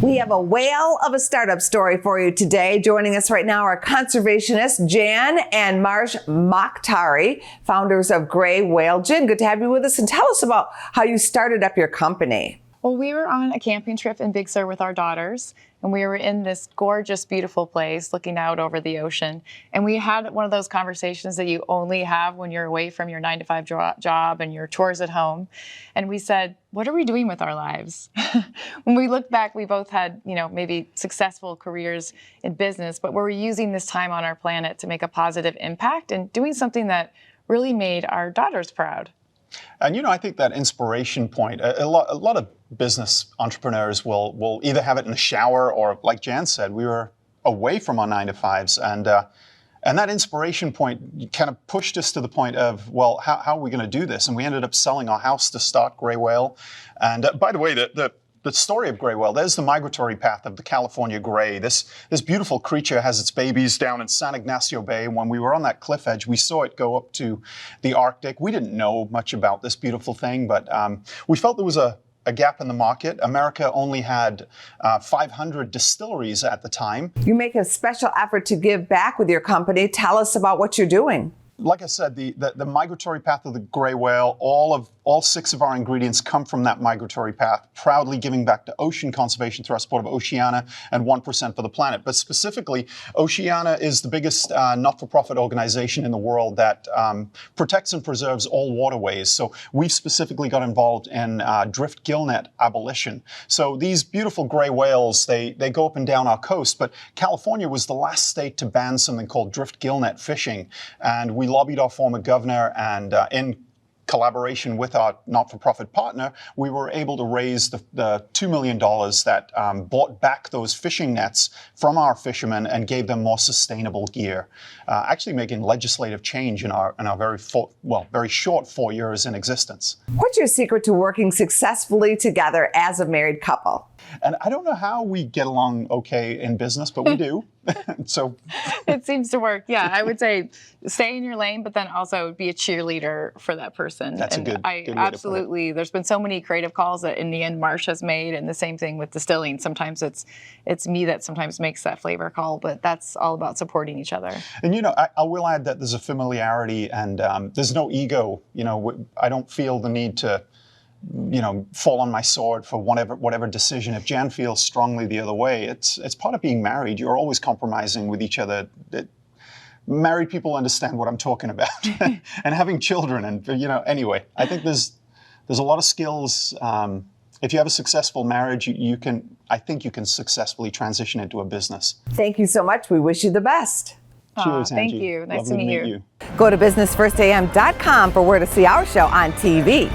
We have a whale of a startup story for you today. Joining us right now are conservationists Jan and Marsh Mokhtari, founders of Gray Whale. Jan, good to have you with us, and tell us about how you started up your company. Well, we were on a camping trip in Big Sur with our daughters, and we were in this gorgeous, beautiful place looking out over the ocean. And we had one of those conversations that you only have when you're away from your 9-to-5 job and your chores at home. And we said, what are we doing with our lives? When we look back, we both had, maybe successful careers in business, but were we using this time on our planet to make a positive impact and doing something that really made our daughters proud? And, I think that inspiration point, a lot of business entrepreneurs will either have it in the shower or, like Jan said, we were away from our 9-to-5s. And that inspiration point kind of pushed us to the point of, well, how are we going to do this? And we ended up selling our house to start Gray Whale. And by the way, the story of Gray Whale, there's the migratory path of the California gray. This beautiful creature has its babies down in San Ignacio Bay. When we were on that cliff edge, we saw it go up to the Arctic. We didn't know much about this beautiful thing, but we felt there was a gap in the market. America only had 500 distilleries at the time. You make a special effort to give back with your company. Tell us about what you're doing. Like I said, the migratory path of the Gray Whale, all 6 of our ingredients come from that migratory path, proudly giving back to Ocean Conservation through our support of Oceana and 1% for the planet. But specifically, Oceana is the biggest not-for-profit organization in the world that protects and preserves all waterways. So we've specifically got involved in drift gillnet abolition. So these beautiful gray whales, they go up and down our coast, but California was the last state to ban something called drift gillnet fishing. And we lobbied our former governor, and in collaboration with our not-for-profit partner, we were able to raise the $2 million that bought back those fishing nets from our fishermen and gave them more sustainable gear, actually making legislative change in our very short 4 years in existence. What's your secret to working successfully together as a married couple? And I don't know how we get along okay in business, but we do. So it seems to work. Yeah, I would say stay in your lane, but then also be a cheerleader for that person. That's and a good way absolutely. There's been so many creative calls that in the end Marsh has made, and the same thing with distilling. Sometimes it's me that sometimes makes that flavor call, but that's all about supporting each other. And I will add that there's a familiarity and there's no ego. I don't feel the need to fall on my sword for whatever decision. If Jan feels strongly the other way, it's part of being married. You're always compromising with each other. Married people understand what I'm talking about. And having children, and anyway, I think there's a lot of skills. If you have a successful marriage, I think you can successfully transition into a business. Thank you so much. We wish you the best. Cheers, thank Angie. you. Nice Lovely to meet you. Go to businessfirstam.com for where to see our show on TV.